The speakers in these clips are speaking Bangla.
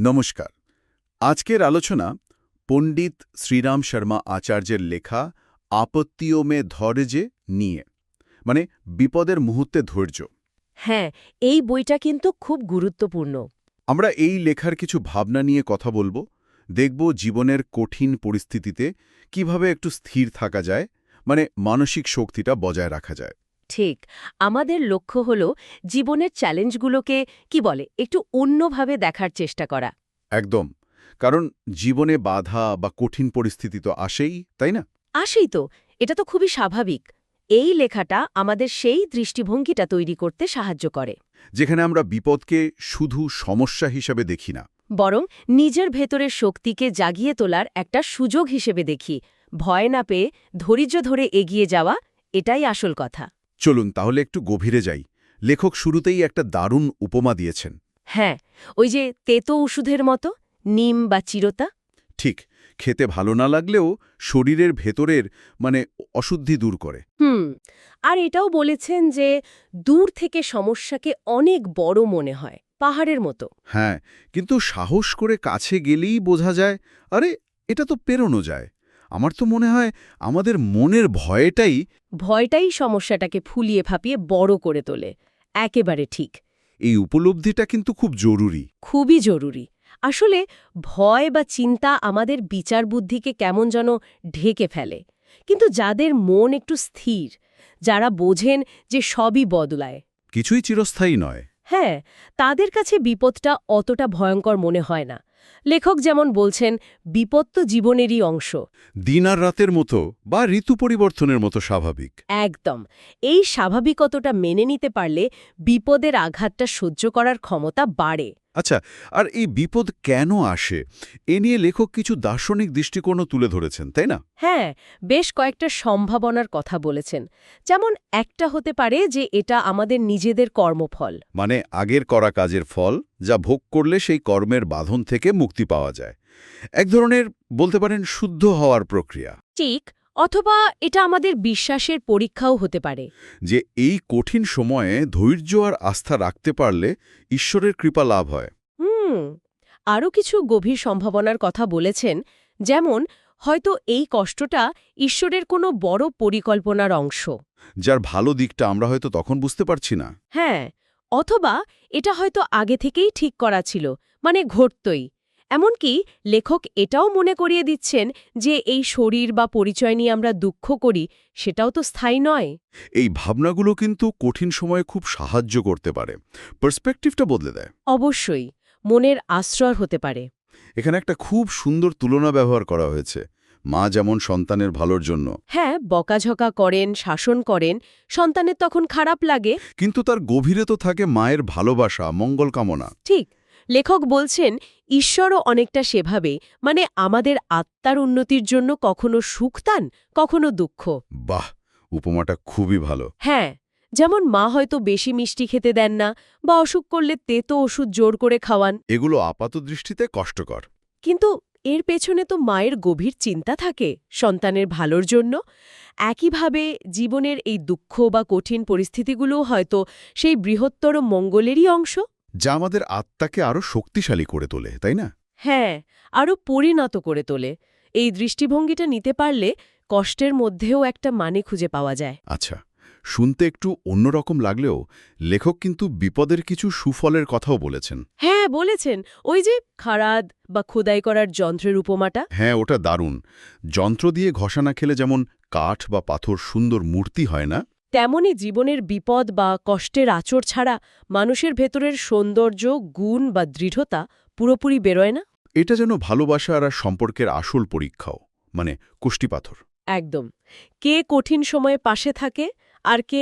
নমস্কার। আজকের আলোচনা পণ্ডিত শ্রীরাম শর্মা আচার্যের লেখা আপত্তিও মে ধৈর্যে নিয়ে, মানে বিপদের মুহূর্তে ধৈর্য। হ্যাঁ, এই বইটা কিন্তু খুব গুরুত্বপূর্ণ। আমরা এই লেখার কিছু ভাবনা নিয়ে কথা বলবো, দেখব জীবনের কঠিন পরিস্থিতিতে কিভাবে একটু স্থির থাকা যায়, মানে মানসিক শক্তিটা বজায় রাখা যায়। ঠিক, আমাদের লক্ষ্য হল জীবনের চ্যালেঞ্জগুলোকে একটু অন্যভাবে দেখার চেষ্টা করা। একদম, কারণ জীবনে বাধা বা কঠিন পরিস্থিতি তো আসেই, তাই না? আসেই তো, এটা তো খুবই স্বাভাবিক। এই লেখাটা আমাদের সেই দৃষ্টিভঙ্গিটা তৈরি করতে সাহায্য করে, যেখানে আমরা বিপদকে শুধু সমস্যা হিসেবে দেখি না। বরং নিজের ভেতরের শক্তিকে জাগিয়ে তোলার একটা সুযোগ হিসেবে দেখি। ভয় না পেয়ে ধৈর্য ধরে এগিয়ে যাওয়া, এটাই আসল কথা। চলুন তাহলে একটু গভীরে যাই। লেখক শুরুতেই একটা দারুণ উপমা দিয়েছেন। হ্যাঁ, ওই যে তেতো ওষুধের মতো, নিম বা চিরতা। ঠিক, খেতে ভালো না লাগলেও শরীরের ভেতরের অশুদ্ধি দূর করে। আর এটাও বলেছেন যে দূর থেকে সমস্যাকে অনেক বড় মনে হয়, পাহাড়ের মতো। হ্যাঁ, কিন্তু সাহস করে কাছে গেলেই বোঝা যায়, আরে এটা তো পেরোনো যায়। আমার তো মনে হয় আমাদের মনের ভয়টাই সমস্যাটাকে ফুলিয়ে ফাঁপিয়ে বড় করে তোলে। একেবারে ঠিক। এই উপলব্ধিটা কিন্তু খুব জরুরি। খুবই জরুরি। আসলে ভয় বা চিন্তা আমাদের বিচার বুদ্ধিকে কেমন যেন ঢেকে ফেলে। কিন্তু যাদের মন একটু স্থির, যারা বোঝেন যে সবই বদলায়, কিছুই চিরস্থায়ী নয়। হ্যাঁ, তাদের কাছে বিপদটা অতটা ভয়ঙ্কর মনে হয় না। লেখক যেমন বলছেন, বিপদ তো জীবনেরই অংশ। দিন আর রাতের মতো বা ঋতু পরিবর্তনের মতো স্বাভাবিক। একদম। এই স্বাভাবিকতাটা মেনে নিতে পারলে বিপদের আঘাতটা সহ্য করার ক্ষমতা বাড়ে। আচ্ছা, আর এই বিপদ কেন আসে এ নিয়ে লেখক কিছু দার্শনিক দৃষ্টিকোণও তুলে ধরেছেন, তাই না? হ্যাঁ, বেশ কয়েকটা সম্ভাবনার কথা বলেছেন। যেমন একটা হতে পারে যে এটা আমাদের নিজেদের কর্মফল। মানে আগের করা কাজের ফল, যা ভোগ করলে সেই কর্মের বাঁধন থেকে মুক্তি পাওয়া যায়। এক ধরনের বলতে পারেন শুদ্ধ হওয়ার প্রক্রিয়া। ঠিক, অথবা এটা আমাদের বিশ্বাসের পরীক্ষাও হতে পারে। যে এই কঠিন সময়ে ধৈর্য আর আস্থা রাখতে পারলে ঈশ্বরের কৃপা লাভ হয়। আরও কিছু গভীর সম্ভাবনার কথা বলেছেন, যেমন হয়তো এই কষ্টটা ঈশ্বরের কোনো বড় পরিকল্পনার অংশ। যার ভালো দিকটা আমরা হয়তো তখন বুঝতে পারছি না। হ্যাঁ, অথবা এটা হয়তো আগে থেকেই ঠিক করা ছিল, মানে ঘটতই। এমনকি লেখক এটাও মনে করিয়ে দিচ্ছেন যে এই শরীর বা পরিচয় নিয়ে আমরা দুঃখ করি, সেটাও তো স্থায়ী নয়। এই ভাবনাগুলো কিন্তু কঠিন সময়ে খুব সাহায্য করতে পারে, পার্সপেক্টিভটা বদলে দেয়। অবশ্যই, মনের আশ্রয় হতে পারে। এখানে একটা খুব সুন্দর তুলনা ব্যবহার করা হয়েছে। মা যেমন সন্তানের ভালোর জন্য, হ্যাঁ, বকাঝকা করেন, শাসন করেন, সন্তানের তখন খারাপ লাগে। কিন্তু তার গভীরে তো থাকে মায়ের ভালোবাসা, মঙ্গল কামনা। ঠিক, লেখক বলছেন ঈশ্বরও অনেকটা সেভাবে, মানে আমাদের আত্মার উন্নতির জন্য কখনো সুখ দেন, কখনো দুঃখ। বাহ, উপমাটা খুবই ভালো। হ্যাঁ, যেমন মা হয়তো বেশি মিষ্টি খেতে দেন না, বা অসুখ করলে তেতো ওষুধ জোর করে খাওয়ান। এগুলো আপাতদৃষ্টিতে কষ্টকর। কিন্তু এর পেছনে তো মায়ের গভীর চিন্তা থাকে সন্তানের ভালোর জন্য। একইভাবে জীবনের এই দুঃখ বা কঠিন পরিস্থিতিগুলোও হয়তো সেই বৃহত্তর মঙ্গলেরই অংশ। যা আমাদের আত্মাকে আরও শক্তিশালী করে তোলে, তাই না? হ্যাঁ, আরও পরিণত করে তোলে। এই দৃষ্টিভঙ্গিটা নিতে পারলে কষ্টের মধ্যেও একটা মানে খুঁজে পাওয়া যায়। আচ্ছা, শুনতে একটু অন্যরকম লাগলেও লেখক কিন্তু বিপদের কিছু সুফলের কথাও বলেছেন। হ্যাঁ, বলেছেন, ওই যে খারাদ বা খোদাই করার যন্ত্রের উপমাটা। হ্যাঁ, ওটা দারুণ। যন্ত্র দিয়ে ঘষা না খেলে যেমন কাঠ বা পাথর সুন্দর মূর্তি হয় না, তেমনি জীবনের বিপদ বা কষ্টের আঁচড় ছাড়া মানুষের ভেতরের সৌন্দর্য, গুণ বা দৃঢ়তা পুরোপুরি বেরোয় না। এটা যেন ভালোবাসা আর সম্পর্কের আসল পরীক্ষাও, মানে কুষ্টিপাথর। একদম। কে কঠিন সময়ে পাশে থাকে আর কে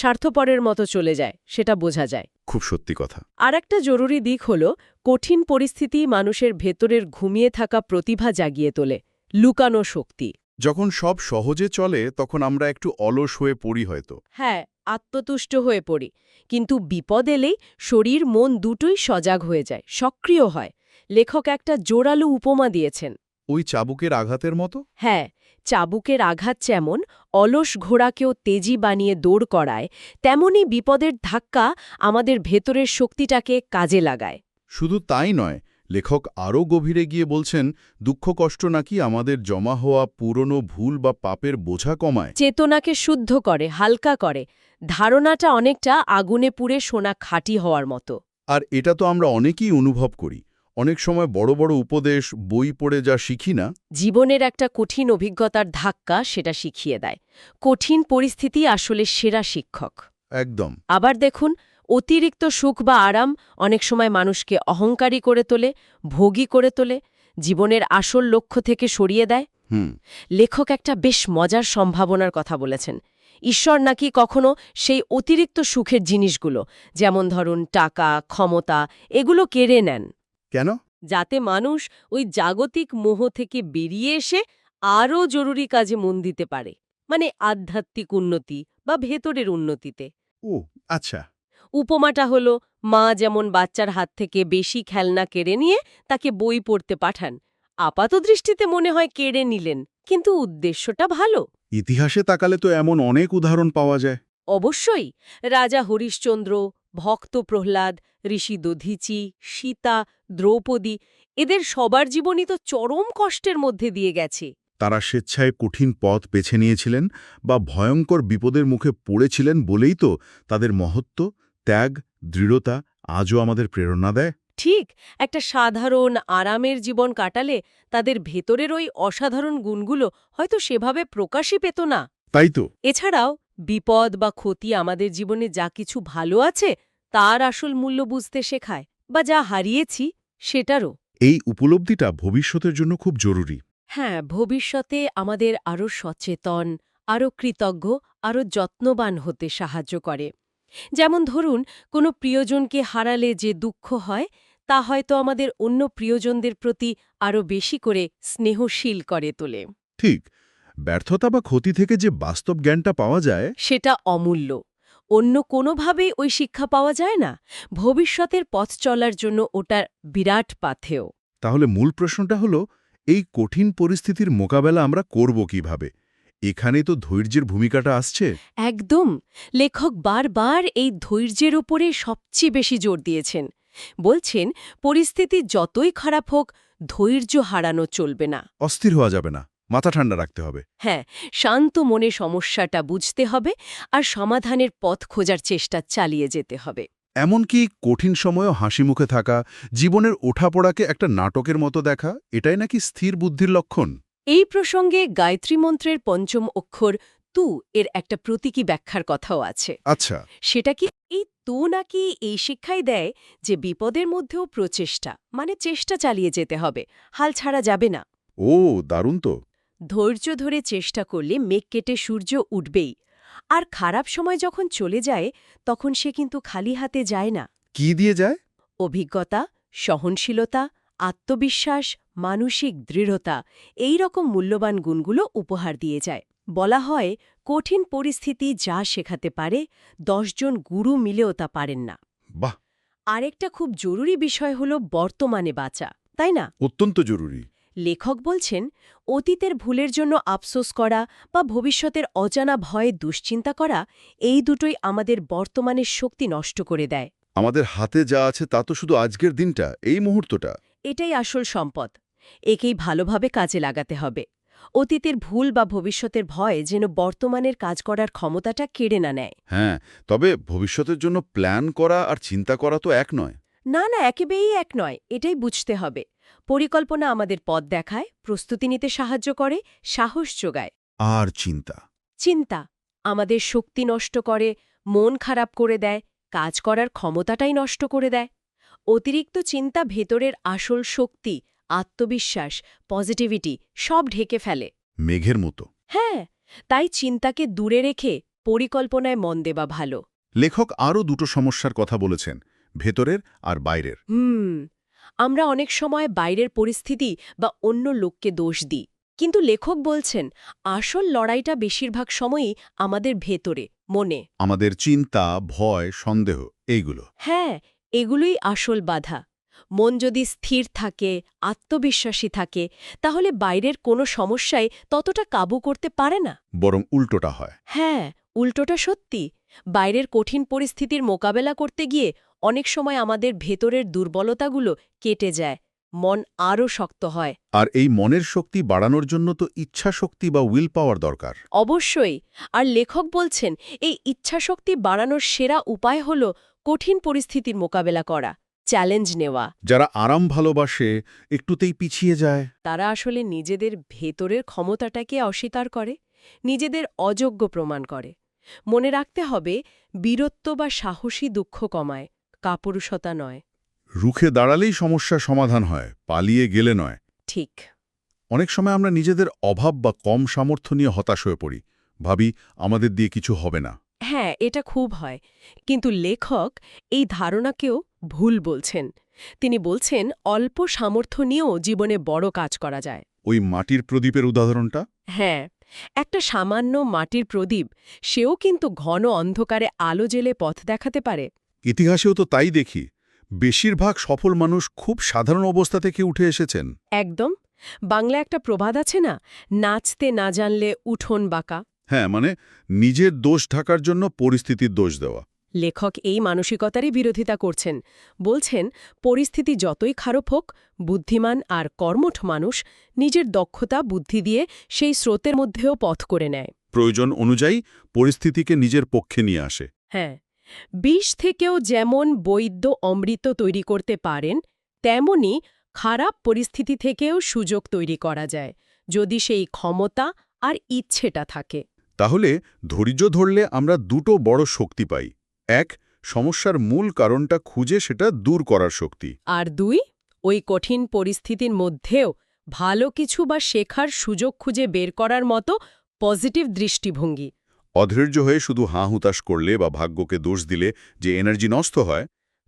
স্বার্থপরের মতো চলে যায়, সেটা বোঝা যায়। খুব সত্যি কথা। আর একটা জরুরি দিক হল, কঠিন পরিস্থিতি মানুষের ভেতরের ঘুমিয়ে থাকা প্রতিভা জাগিয়ে তোলে, লুকানো শক্তি। যখন সব সহজে চলে তখন আমরা একটু অলস হয়ে পড়ি হয়তো। হ্যাঁ, আত্মতুষ্ট হয়ে পড়ি। কিন্তু বিপদ এলেই শরীর মন দুটোই সজাগ হয়ে যায়, সক্রিয় হয়। লেখক একটা জোরালো উপমা দিয়েছেন। ওই চাবুকের আঘাতের মতো। হ্যাঁ, চাবুকের আঘাত যেমন অলস ঘোড়াকেও তেজি বানিয়ে দৌড় করায়, তেমনি বিপদের ধাক্কা আমাদের ভেতরের শক্তিটাকে কাজে লাগায়। শুধু তাই নয়, লেখক আরও গভীরে গিয়ে বলছেন দুঃখ কষ্ট নাকি আমাদের জমা হওয়া পুরনো ভুল বা পাপের বোঝা কমায়। চেতনাকে শুদ্ধ করে, হালকা করে। ধারণাটা অনেকটা আগুনে পুড়ে সোনা খাঁটি হওয়ার মতো। আর এটা তো আমরা অনেকেই অনুভব করি। অনেক সময় বড় বড় উপদেশ বই পড়ে যা শিখি না, জীবনের একটা কঠিন অভিজ্ঞতার ধাক্কা সেটা শিখিয়ে দেয়। কঠিন পরিস্থিতি আসলে সেরা শিক্ষক। একদম। আবার দেখুন, অতিরিক্ত সুখ বা আরাম অনেক সময় মানুষকে অহংকারী করে তোলে, ভোগী করে তোলে, জীবনের আসল লক্ষ্য থেকে সরিয়ে দেয়। হুম। লেখক একটা বেশ মজার সম্ভাবনার কথা বলেছেন। ঈশ্বর নাকি কখনো সেই অতিরিক্ত সুখের জিনিসগুলো, যেমন ধরুন টাকা, ক্ষমতা, এগুলো কেড়ে নেন, কেন? যাতে মানুষ ওই জাগতিক মোহ থেকে বেরিয়ে এসে আরও জরুরি কাজে মন দিতে পারে, মানে আধ্যাত্মিক উন্নতি বা ভেতরের উন্নতিতে। ও আচ্ছা। উপমাটা হলো, মা যেমন বাচ্চার হাত থেকে বেশি খেলনা কেড়ে নিয়ে তাকে বই পড়তে পাঠান। আপাতদৃষ্টিতে মনে হয় কেড়ে নিলেন, কিন্তু উদ্দেশ্যটা ভালো। ইতিহাসে তাকালে তো এমন অনেক উদাহরণ পাওয়া যায়। অবশ্যই, রাজা হরিশ্চন্দ্র, ভক্ত প্রহ্লাদ, ঋষি দধীচি, সীতা, দ্রৌপদী, এদের সবার জীবনই তো চরম কষ্টের মধ্যে দিয়ে গেছে। তারা স্বেচ্ছায় কঠিন পথ বেছে নিয়েছিলেন বা ভয়ঙ্কর বিপদের মুখে পড়েছিলেন বলেই তো তাদের মহত্ব, ত্যাগ, দৃঢ়তা আজও আমাদের প্রেরণা দেয়। ঠিক, একটা সাধারণ আরামের জীবন কাটালে তাদের ভেতরের ওই অসাধারণ গুণগুলো হয়তো সেভাবে প্রকাশই পেত না। তাই তো। এছাড়াও বিপদ বা ক্ষতি আমাদের জীবনে যা কিছু ভালো আছে তার আসল মূল্য বুঝতে শেখায়, বা যা হারিয়েছি সেটারও। এই উপলব্ধিটা ভবিষ্যতের জন্য খুব জরুরি। হ্যাঁ, ভবিষ্যতে আমাদের আরও সচেতন, আরও কৃতজ্ঞ, আরও যত্নবান হতে সাহায্য করে। যেমন ধরুন, কোনো প্রিয়জনকে হারালে যে দুঃখ হয়, তা হয়তো আমাদের অন্য প্রিয়জনদের প্রতি আরও বেশি করে স্নেহশীল করে তোলে। ঠিক। ব্যর্থতা বা ক্ষতি থেকে যে বাস্তব জ্ঞানটা পাওয়া যায়, সেটা অমূল্য। অন্য কোনোভাবেই ওই শিক্ষা পাওয়া যায় না। ভবিষ্যতের পথ চলার জন্য ওটা বিরাট পাথেয়। তাহলে মূল প্রশ্নটা হলো এই কঠিন পরিস্থিতির মোকাবেলা আমরা করব কিভাবে? এখানেই তো ধৈর্যের ভূমিকাটা আসছে। একদম। লেখক বারবার এই ধৈর্যের উপরে সবচেয়ে বেশি জোর দিয়েছেন। বলছেন, পরিস্থিতি যতই খারাপ হোক, ধৈর্য হারানো চলবে না। অস্থির হওয়া যাবে না, মাথা ঠান্ডা রাখতে হবে। হ্যাঁ, শান্ত মনে সমস্যাটা বুঝতে হবে আর সমাধানের পথ খোঁজার চেষ্টা চালিয়ে যেতে হবে। এমনকি কঠিন সময়েও হাসি মুখে থাকা, জীবনের ওঠাপড়াকে একটা নাটকের মতো দেখা, এটাই নাকি স্থির বুদ্ধির লক্ষণ। এই প্রসঙ্গে গায়ত্রী মন্ত্রের পঞ্চম অক্ষর তু এর একটা প্রতীকী ব্যাখ্যার কথাও আছে। আচ্ছা। সেটা কি, এই তু নাকি এই শিক্ষাই দেয় যে বিপদের মধ্যেও প্রচেষ্টা, মানে চেষ্টা চালিয়ে যেতে হবে, হাল ছাড়া যাবে না। ও, দারুণ তো। ধৈর্য ধরে চেষ্টা করলে মেঘ কেটে সূর্য উঠবেই। আর খারাপ সময় যখন চলে যায়, তখন সে কিন্তু খালি হাতে যায় না। কি দিয়ে যায়? অভিজ্ঞতা, সহনশীলতা, আত্মবিশ্বাস, মানসিক দৃঢ়তা, এই রকম মূল্যবান গুণগুলো উপহার দিয়ে যায়। বলা হয়, কঠিন পরিস্থিতি যা শেখাতে পারে, 10 জন গুরু মিলেও তা পারেন না। বাহ। আরেকটা খুব জরুরি বিষয় হল বর্তমানে বাঁচা, তাই না? অত্যন্ত জরুরি। লেখক বলছেন, অতীতের ভুলের জন্য আফসোস করা বা ভবিষ্যতের অজানা ভয়ে দুশ্চিন্তা করা, এই দুটোই আমাদের বর্তমানের শক্তি নষ্ট করে দেয়। আমাদের হাতে যা আছে তা তো শুধু আজকের দিনটা, এই মুহূর্তটা। এটাই আসল সম্পদ। একেই ভালোভাবে কাজে লাগাতে হবে। অতীতের ভুল বা ভবিষ্যতের ভয় যেন বর্তমানের কাজ করার ক্ষমতাটা কেড়ে না নেয়। হ্যাঁ, তবে ভবিষ্যতের জন্য প্ল্যান করা আর চিন্তা করা তো এক নয়। না না, একেবারেই এক নয়, এটাই বুঝতে হবে। পরিকল্পনা আমাদের পথ দেখায়, প্রস্তুতি নিতে সাহায্য করে, সাহস যোগায়। আর চিন্তা? চিন্তা আমাদের শক্তি নষ্ট করে, মন খারাপ করে দেয়, কাজ করার ক্ষমতাটাই নষ্ট করে দেয়। অতিরিক্ত চিন্তা ভেতরের আসল শক্তি, আত্মবিশ্বাস, পজিটিভিটি সব ঢেকে ফেলে। মেঘের মতো। হ্যাঁ, তাই চিন্তাকে দূরে রেখে পরিকল্পনায় মন দেওয়া ভালো। লেখক আরও দুটো সমস্যার কথা বলেছেন, ভেতরের আর বাইরের। আমরা অনেক সময় বাইরের পরিস্থিতি বা অন্য লোককে দোষ দিই, কিন্তু লেখক বলছেন আসল লড়াইটা বেশিরভাগ সময়ই আমাদের ভেতরে, মনে। আমাদের চিন্তা, ভয়, সন্দেহ, এইগুলো। হ্যাঁ, এগুলোই আসল বাধা। মন যদি স্থির থাকে, আত্মবিশ্বাসী থাকে, তাহলে বাইরের কোনো সমস্যায় ততটা কাবু করতে পারে না। বরং উল্টোটা হয়। হ্যাঁ, উল্টোটা সত্যি। বাইরের কঠিন পরিস্থিতির মোকাবেলা করতে গিয়ে অনেক সময় আমাদের ভেতরের দুর্বলতাগুলো কেটে যায়, মন আরও শক্ত হয়। আর এই মনের শক্তি বাড়ানোর জন্য তো ইচ্ছা শক্তি বা উইল পাওয়ার দরকার। অবশ্যই। আর লেখক বলছেন এই ইচ্ছাশক্তি বাড়ানোর সেরা উপায় হল কঠিন পরিস্থিতির মোকাবেলা করা, চ্যালেঞ্জ নেওয়া। যারা আরাম ভালোবাসে একটুতেই পিছিয়ে যায়। তারা আসলে নিজেদের ভেতরের ক্ষমতাটাকে অস্বীকার করে, নিজেদের অযোগ্য প্রমাণ করে। মনে রাখতে হবে, বীরত্ব বা সাহসী দুঃখ কমায়, কাপুরুষতা নয়। রুখে দাঁড়ালেই সমস্যার সমাধান হয়, পালিয়ে গেলে নয়। ঠিক। অনেক সময় আমরা নিজেদের অভাব বা কম সামর্থ্য নিয়ে হতাশ হয়ে পড়ি, ভাবি আমাদের দিয়ে কিছু হবে না। হ্যাঁ, এটা খুব হয়। কিন্তু লেখক এই ধারণাকেও ভুল বলছেন। তিনি বলছেন অল্প সামর্থ্য নিয়েও জীবনে বড় কাজ করা যায়। ওই মাটির প্রদীপের উদাহরণটা? হ্যাঁ, একটা সামান্য মাটির প্রদীপ, সেও কিন্তু ঘন অন্ধকারে আলো জ্বেলে পথ দেখাতে পারে। ইতিহাসেও তো তাই দেখি। বেশিরভাগ সফল মানুষ খুব সাধারণ অবস্থা থেকে উঠে এসেছেন। একদম। বাংলা একটা প্রবাদ আছে না, নাচতে না জানলে উঠোন বাঁকা। হ্যাঁ, মানে নিজের দোষ ঢাকার জন্য পরিস্থিতির দোষ দেওয়া। লেখক এই মানসিকতারই বিরোধিতা করছেন। বলছেন পরিস্থিতি যতই খারাপ হোক, বুদ্ধিমান আর কর্মঠ মানুষ নিজের দক্ষতা বুদ্ধি দিয়ে সেই স্রোতের মধ্যেও পথ করে নেয়। প্রয়োজন অনুযায়ী পরিস্থিতিকে নিজের পক্ষে নিয়ে আসে। হ্যাঁ, বিষ থেকেও যেমন বৈদ্য অমৃত তৈরি করতে পারেন, তেমনি খারাপ পরিস্থিতি থেকেও সুযোগ তৈরি করা যায়, যদি সেই ক্ষমতা আর ইচ্ছেটা থাকে। তাহলে ধৈর্য ধরলে আমরা দুটো বড় শক্তি পাই। এক, সমস্যার মূল কারণটা খুঁজে সেটা দূর করার শক্তি। আর দুই, ওই কঠিন পরিস্থিতির মধ্যেও ভালো কিছু বা শেখার সুযোগ খুঁজে বের করার মতো পজিটিভ দৃষ্টিভঙ্গি। অধৈর্য হয়ে শুধু হাঁ হুতাশ করলে বা ভাগ্যকে দোষ দিলে যে এনার্জি নষ্ট হয়,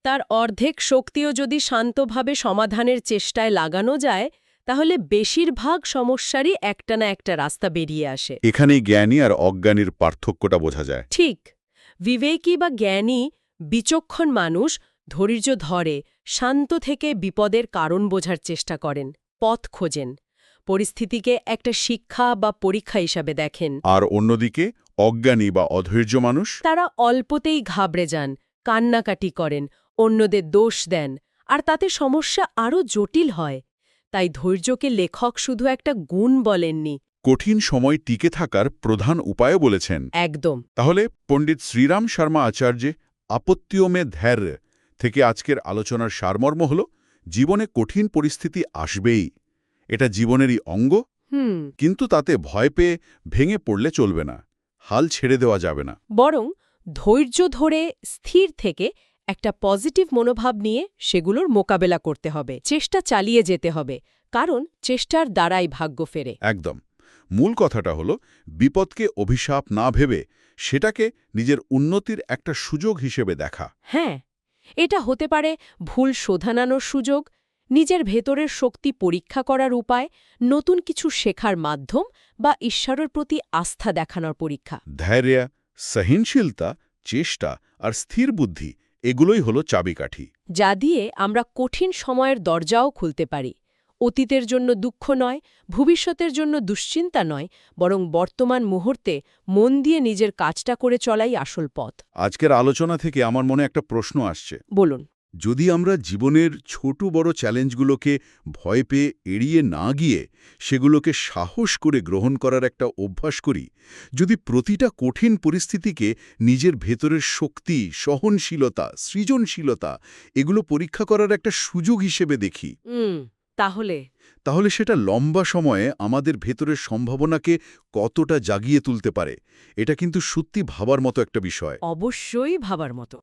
তার অর্ধেক শক্তিও যদি শান্তভাবে সমাধানের চেষ্টায় লাগানো যায়, তাহলে বেশিরভাগ সমস্যারই একটা না একটা রাস্তা বেরিয়ে আসে। এখানেই জ্ঞানী আর অজ্ঞানীর পার্থক্যটা বোঝা যায়। ঠিক। বিবেকী বা জ্ঞানী, বিচক্ষণ মানুষ ধৈর্য ধরে, শান্ত থেকে বিপদের কারণ বোঝার চেষ্টা করেন, পথ খোঁজেন, পরিস্থিতিকে একটা শিক্ষা বা পরীক্ষা হিসাবে দেখেন। আর অন্যদিকে অজ্ঞানী বা অধৈর্য মানুষ তারা অল্পতেই ঘাবড়ে যান, কান্নাকাটি করেন, অন্যদের দোষ দেন, আর তাতে সমস্যা আরও জটিল হয়। তাই ধৈর্যকে লেখক শুধু একটা গুণ বলেননি। কঠিন সময় টিকে থাকার প্রধান উপায়ও বলেছেন। একদম। তাহলে পণ্ডিত শ্রীরাম শর্মা আচার্য আপত্তিও মে ধৈর্য থেকে আজকের আলোচনার সারমর্ম হল, জীবনে কঠিন পরিস্থিতি আসবেই, এটা জীবনেরই অঙ্গ। কিন্তু তাতে ভয় পেয়ে ভেঙে পড়লে চলবে না, হাল ছেড়ে দেওয়া যাবে না। বরং ধৈর্য ধরে স্থির থেকে একটা পজিটিভ মনোভাব নিয়ে সেগুলোর মোকাবেলা করতে হবে, চেষ্টা চালিয়ে যেতে হবে, কারণ চেষ্টার দ্বারাই ভাগ্য ফেরে। একদম। মূল কথাটা হলো, বিপদকে অভিশাপ না ভেবে সেটাকে নিজের উন্নতির একটা সুযোগ হিসেবে দেখা। হ্যাঁ, এটা হতে পারে ভুল শোধরানোর সুযোগ, নিজের ভেতরের শক্তি পরীক্ষা করার উপায়, নতুন কিছু শেখার মাধ্যম বা ঈশ্বরের প্রতি আস্থা দেখানোর পরীক্ষা। ধৈর্য, সহনশীলতা, চেষ্টা আর স্থির বুদ্ধি, এগুলোই হলো চাবিকাঠি, যা দিয়ে আমরা কঠিন সময়ের দরজাও খুলতে পারি। অতীতের জন্য দুঃখ নয়, ভবিষ্যতের জন্য দুশ্চিন্তা নয়, বরং বর্তমান মুহূর্তে মন দিয়ে নিজের কাজটা করে চলাই আসল পথ। আজকের আলোচনা থেকে আমার মনে একটা প্রশ্ন আসছে। বলুন। যদি আমরা জীবনের ছোট বড় চ্যালেঞ্জগুলোকে ভয় পেয়ে এড়িয়ে না গিয়ে সেগুলোকে সাহস করে গ্রহণ করার একটা অভ্যাস করি, যদি প্রতিটা কঠিন পরিস্থিতিকে নিজের ভেতরের শক্তি, সহনশীলতা, সৃজনশীলতা এগুলো পরীক্ষা করার একটা সুযোগ হিসেবে দেখি, তাহলে সেটা লম্বা সময়ে আমাদের ভেতরের সম্ভাবনাকে কতটা জাগিয়ে তুলতে পারে, এটা কিন্তু সত্যি ভাবার মতো একটা বিষয়। অবশ্যই ভাবার মতো।